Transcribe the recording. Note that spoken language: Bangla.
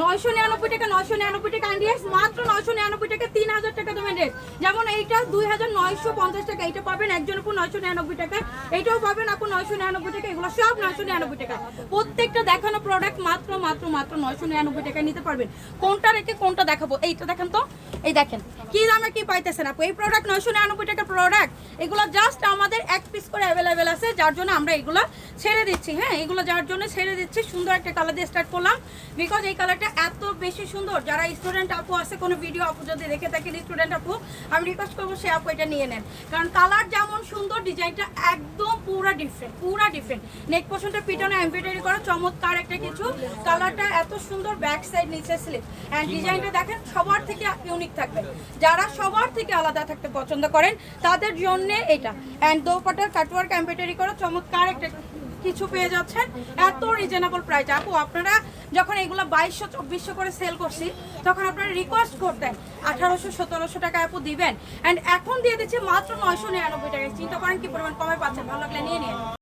999 টাকা, 999 টাকা আইডিয়াস, মাত্র 999 টাকা, 3000 টাকা দামের ড্রেস। যেমন এইটা 2950 টাকা, এটা পাবেন একজন উপর 999 টাকা, এইটাও পাবেন আপু 999 টাকা, এগুলো সব 999 টাকা। প্রত্যেকটা দেখানো প্রোডাক্ট মাত্র মাত্র মাত্র 999 টাকায় নিতে পারবেন। কোনটা রেখে কোনটা দেখাবো, এইটা দেখেন তো, এই দেখেন কি দামে কি পাইতেছেন আপু। এই প্রোডাক্ট 999 টাকা প্রোডাক্ট, এগুলো জাস্ট আমাদের এক পিস করে অ্যাভেলেবেল আছে, যার জন্য আমরা এগুলো ছেড়ে দিচ্ছি। হ্যাঁ, এগুলো যার জন্য ছেড়ে দিচ্ছি। সুন্দর একটা কালার দিয়ে স্টার্ট করলাম, বিকজ এই কালারটা এত বেশি সুন্দর। যারা স্টুডেন্ট আপু আছে, কোনো ভিডিও আপু যদি দেখে থাকেন স্টুডেন্ট আপু, আমি রিকোয়েস্ট করবো সে আপু এটা নিয়ে নেন, কারণ কালার যেমন সুন্দর, ডিজাইনটা একদম পুরা ডিফারেন্ট, পুরা ডিফারেন্ট। নেক পোর্শনটা পিটনে এমব্রয়ডারি করা চমৎকার একটা কিছু, কালারটা এত সুন্দর, ব্যাক সাইড নিচে স্লিপ, অ্যান্ড ডিজাইনটা দেখেন সবার থেকে ইউনিক থাকবে। যারা সবার থেকে আলাদা থাকতে পছন্দ করেন তাদের জন্য এটা। অ্যান্ড দোপাটার কাটওয়ার্ক এমব্রয়ডারি করা চমৎকার একটা কিছু পেয়ে যাচ্ছেন এত রিজনেবল প্রাইস। আপু আপনারা যখন এগুলো 2200-2400 করে সেল করছি, তখন আপনারা রিকোয়েস্ট করতেন 1800-1700 টাকা আপু দিবেন, অ্যান্ড এখন দিয়ে দিচ্ছে মাত্র 999 টাকায়। চিন্তা করেন কি পরিমাণ কমে পাচ্ছেন। ভালো লাগলে নিয়ে নিন।